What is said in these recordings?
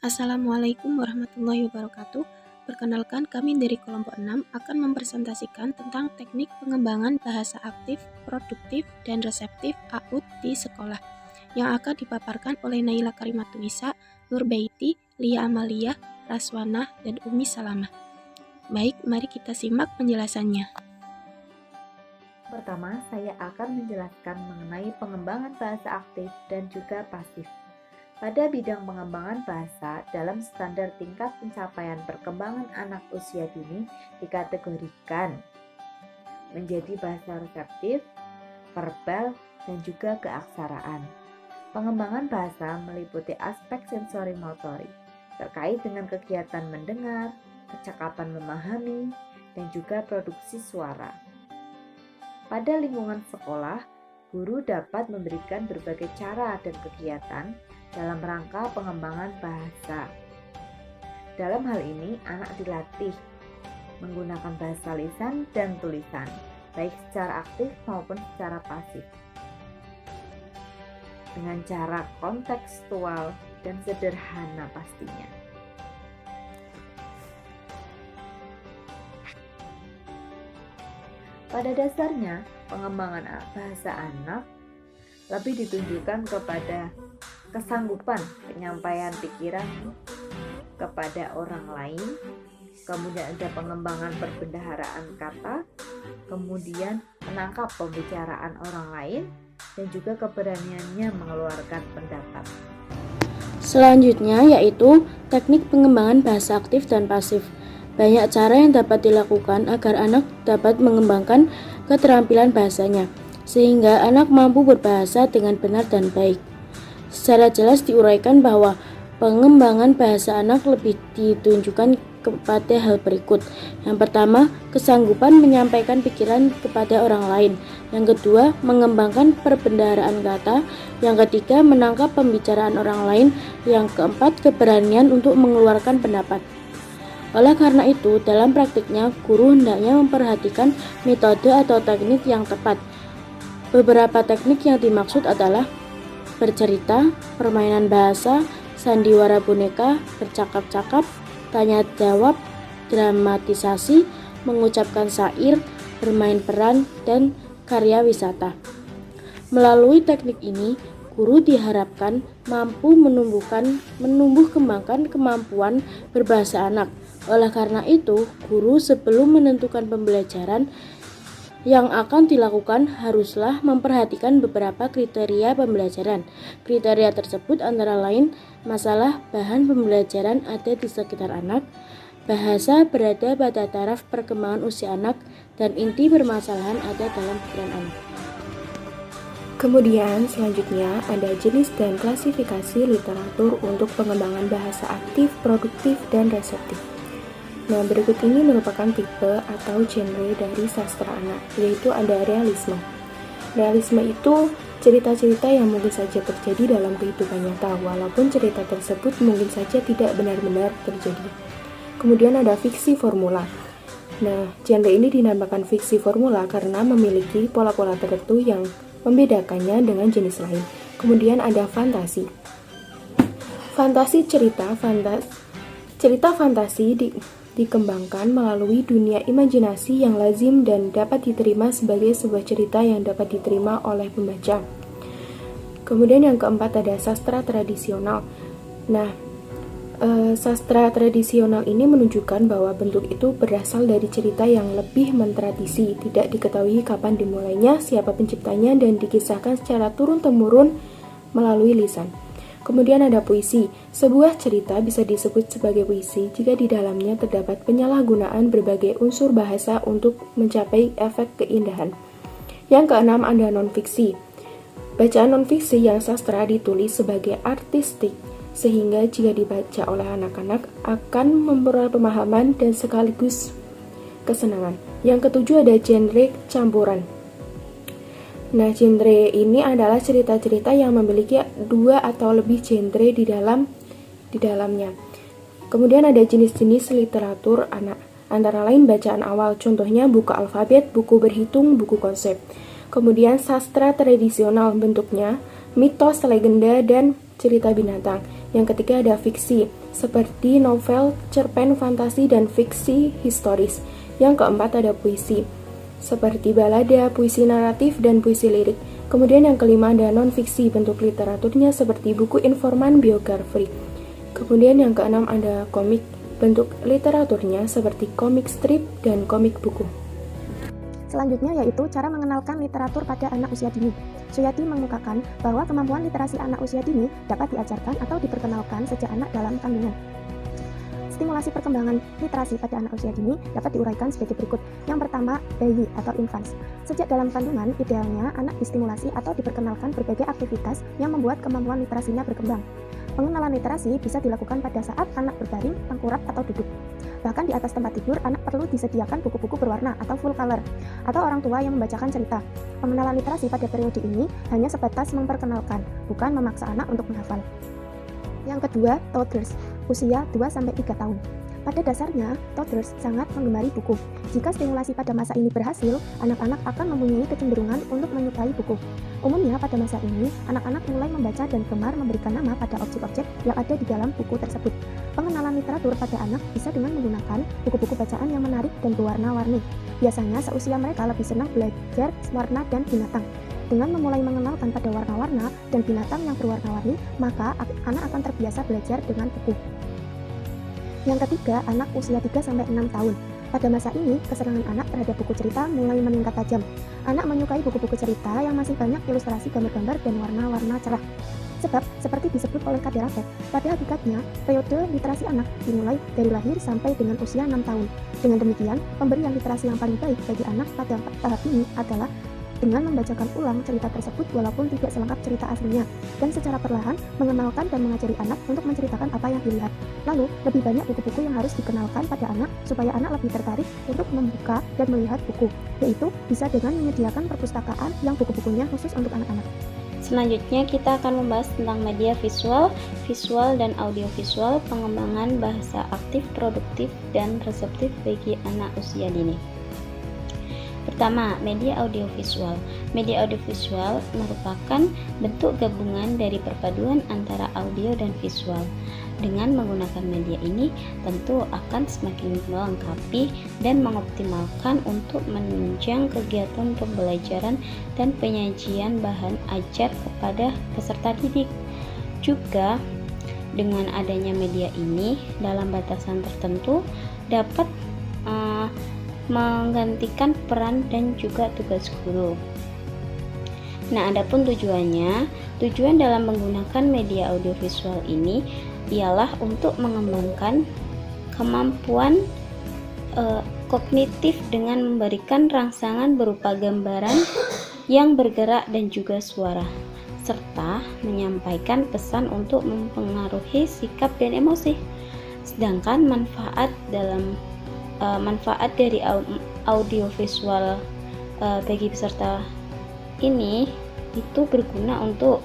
Assalamualaikum warahmatullahi wabarakatuh. Perkenalkan, kami dari kelompok 6 akan mempresentasikan tentang teknik pengembangan bahasa aktif, produktif, dan reseptif AUD di sekolah yang akan dipaparkan oleh Naila Karimatulisa, Nurbaiti, Lia Amalia, Raswana, dan Umi Salamah. Baik, mari kita simak penjelasannya. Pertama, saya akan menjelaskan mengenai pengembangan bahasa aktif dan juga pasif. Pada bidang pengembangan bahasa, dalam standar tingkat pencapaian perkembangan anak usia dini dikategorikan menjadi bahasa reseptif, verbal, dan juga keaksaraan. Pengembangan bahasa meliputi aspek sensori motorik terkait dengan kegiatan mendengar, kecakapan memahami, dan juga produksi suara. Pada lingkungan sekolah, guru dapat memberikan berbagai cara dan kegiatan dalam rangka pengembangan bahasa. Dalam hal ini, anak dilatih menggunakan bahasa lisan dan tulisan, baik secara aktif maupun secara pasif, dengan cara kontekstual dan sederhana pastinya. Pada dasarnya, pengembangan bahasa anak lebih ditunjukkan kepada kesanggupan penyampaian pikiran kepada orang lain, kemudian ada pengembangan perbendaharaan kata, kemudian menangkap pembicaraan orang lain, dan juga keberaniannya mengeluarkan pendapat. Selanjutnya yaitu teknik pengembangan bahasa aktif dan pasif. Banyak cara yang dapat dilakukan agar anak dapat mengembangkan keterampilan bahasanya, sehingga anak mampu berbahasa dengan benar dan baik. Secara jelas diuraikan bahwa pengembangan bahasa anak lebih ditunjukkan kepada hal berikut. Yang pertama, kesanggupan menyampaikan pikiran kepada orang lain. Yang kedua, mengembangkan perbendaharaan kata. Yang ketiga, menangkap pembicaraan orang lain. Yang keempat, keberanian untuk mengeluarkan pendapat. Oleh karena itu, dalam praktiknya, guru hendaknya memperhatikan metode atau teknik yang tepat. Beberapa teknik yang dimaksud adalah bercerita, permainan bahasa, sandiwara boneka, bercakap-cakap, tanya jawab, dramatisasi, mengucapkan syair, bermain peran, dan karya wisata. Melalui teknik ini, guru diharapkan mampu menumbuh kembangkan kemampuan berbahasa anak. Oleh karena itu, guru sebelum menentukan pembelajaran yang akan dilakukan haruslah memperhatikan beberapa kriteria pembelajaran. Kriteria tersebut antara lain masalah bahan pembelajaran ada di sekitar anak, bahasa berada pada taraf perkembangan usia anak, dan inti permasalahan ada dalam pikiran anak. Kemudian selanjutnya ada jenis dan klasifikasi literatur untuk pengembangan bahasa aktif, produktif, dan reseptif. Nah, berikut ini merupakan tipe atau genre dari sastra anak, yaitu ada realisme. Realisme itu cerita-cerita yang mungkin saja terjadi dalam kehidupan nyata, walaupun cerita tersebut mungkin saja tidak benar-benar terjadi. Kemudian ada fiksi formula. Nah, genre ini dinamakan fiksi formula karena memiliki pola-pola tertentu yang membedakannya dengan jenis lain. Kemudian ada fantasi. Cerita fantasi dikembangkan melalui dunia imajinasi yang lazim dan dapat diterima sebagai sebuah cerita yang dapat diterima oleh pembaca. Kemudian yang keempat ada sastra tradisional. Nah, sastra tradisional ini menunjukkan bahwa bentuk itu berasal dari cerita yang lebih mentradisi, tidak diketahui kapan dimulainya, siapa penciptanya, dan dikisahkan secara turun-temurun melalui lisan. Kemudian ada puisi. Sebuah cerita bisa disebut sebagai puisi jika di dalamnya terdapat penyalahgunaan berbagai unsur bahasa untuk mencapai efek keindahan. Yang keenam ada non-fiksi. Bacaan non-fiksi yang sastra ditulis sebagai artistik, sehingga jika dibaca oleh anak-anak akan memperoleh pemahaman dan sekaligus kesenangan. Yang ketujuh ada genre campuran. Nah, genre ini adalah cerita-cerita yang memiliki dua atau lebih genre di dalamnya. Kemudian ada jenis-jenis literatur anak, antara lain bacaan awal, contohnya buku alfabet, buku berhitung, buku konsep. Kemudian sastra tradisional bentuknya mitos, legenda, dan cerita binatang. Yang ketiga ada fiksi, seperti novel, cerpen fantasi, dan fiksi historis. Yang keempat ada puisi, seperti balada, puisi naratif, dan puisi lirik. Kemudian yang kelima ada non-fiksi, bentuk literaturnya seperti buku informan, biografi. Kemudian yang keenam ada komik, bentuk literaturnya seperti komik strip dan komik buku. Selanjutnya yaitu cara mengenalkan literatur pada anak usia dini. Suyati mengemukakan bahwa kemampuan literasi anak usia dini dapat diajarkan atau diperkenalkan sejak anak dalam kandungan. Stimulasi perkembangan literasi pada anak usia dini dapat diuraikan sebagai berikut. Yang pertama, bayi atau infans. Sejak dalam kandungan, idealnya anak distimulasi atau diperkenalkan berbagai aktivitas yang membuat kemampuan literasinya berkembang. Pengenalan literasi bisa dilakukan pada saat anak berbaring, tengkurap, atau duduk. Bahkan di atas tempat tidur, anak perlu disediakan buku-buku berwarna atau full color, atau orang tua yang membacakan cerita. Pengenalan literasi pada periode ini hanya sebatas memperkenalkan, bukan memaksa anak untuk menghafal. Yang kedua, toddlers, usia 2-3 tahun. Pada dasarnya, toddlers sangat menggemari buku. Jika stimulasi pada masa ini berhasil, anak-anak akan mempunyai kecenderungan untuk menyukai buku. Umumnya pada masa ini, anak-anak mulai membaca dan gemar memberikan nama pada objek-objek yang ada di dalam buku tersebut. Pengenalan literatur pada anak bisa dengan menggunakan buku-buku bacaan yang menarik dan berwarna-warni. Biasanya seusia mereka lebih senang belajar warna dan binatang. Dengan memulai mengenalkan pada warna-warna dan binatang yang berwarna-warni, maka anak akan terbiasa belajar dengan buku. Yang ketiga, anak usia 3-6 tahun. Pada masa ini, kesenangan anak terhadap buku cerita mulai meningkat tajam. Anak menyukai buku-buku cerita yang masih banyak ilustrasi gambar-gambar dan warna-warna cerah. Sebab, seperti disebut oleh Kader Raffet, pada hakikatnya, periode literasi anak dimulai dari lahir sampai dengan usia 6 tahun. Dengan demikian, pemberian literasi yang paling baik bagi anak pada tahap ini adalah dengan membacakan ulang cerita tersebut walaupun tidak selengkap cerita aslinya, dan secara perlahan mengenalkan dan mengajari anak untuk menceritakan apa yang dilihat. Lalu, lebih banyak buku-buku yang harus dikenalkan pada anak supaya anak lebih tertarik untuk membuka dan melihat buku, yaitu bisa dengan menyediakan perpustakaan yang buku-bukunya khusus untuk anak-anak. Selanjutnya kita akan membahas tentang media visual, visual dan audiovisual, pengembangan bahasa aktif, produktif, dan reseptif bagi anak usia dini. Pertama, media audiovisual. Media audiovisual merupakan bentuk gabungan dari perpaduan antara audio dan visual. Dengan menggunakan media ini, tentu akan semakin melengkapi dan mengoptimalkan untuk menunjang kegiatan pembelajaran dan penyajian bahan ajar kepada peserta didik. Juga, dengan adanya media ini, dalam batasan tertentu, dapat menggantikan peran dan juga tugas guru. Nah, adapun tujuan dalam menggunakan media audiovisual ini ialah untuk mengembangkan kemampuan kognitif dengan memberikan rangsangan berupa gambaran yang bergerak dan juga suara, serta menyampaikan pesan untuk mempengaruhi sikap dan emosi. Sedangkan manfaat dari audiovisual bagi peserta ini itu berguna untuk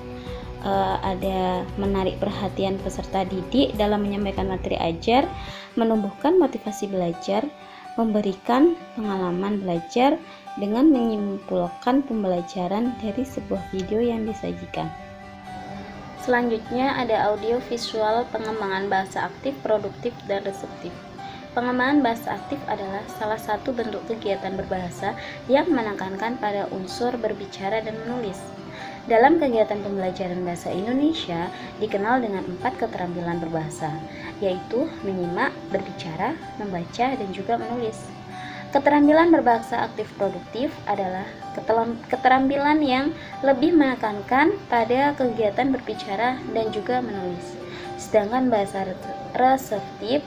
ada menarik perhatian peserta didik dalam menyampaikan materi ajar, menumbuhkan motivasi belajar, memberikan pengalaman belajar dengan menyimpulkan pembelajaran dari sebuah video yang disajikan. Selanjutnya ada audio visual, pengembangan bahasa aktif, produktif, dan reseptif. Pengembangan bahasa aktif adalah salah satu bentuk kegiatan berbahasa yang menekankan pada unsur berbicara dan menulis. Dalam kegiatan pembelajaran bahasa Indonesia dikenal dengan 4 keterampilan berbahasa, yaitu menyimak, berbicara, membaca, dan juga menulis. Keterampilan berbahasa aktif produktif adalah keterampilan yang lebih menekankan pada kegiatan berbicara dan juga menulis. Sedangkan bahasa reseptif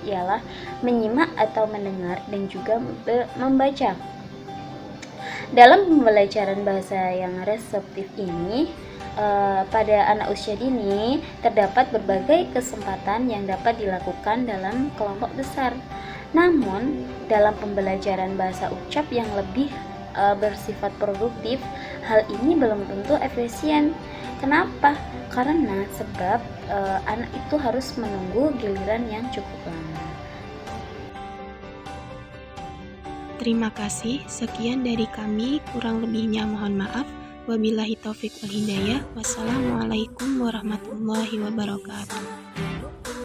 ialah menyimak atau mendengar dan juga membaca. Dalam pembelajaran bahasa yang reseptif ini, pada anak usia dini terdapat berbagai kesempatan yang dapat dilakukan dalam kelompok besar. Namun, dalam pembelajaran bahasa ucap yang lebih bersifat produktif, hal ini belum tentu efisien. Kenapa? Karena sebab anak itu harus menunggu giliran yang cukup lama. Terima kasih, sekian dari kami, kurang lebihnya mohon maaf. Wabillahi taufik wal hidayah. Wassalamualaikum warahmatullahi wabarakatuh.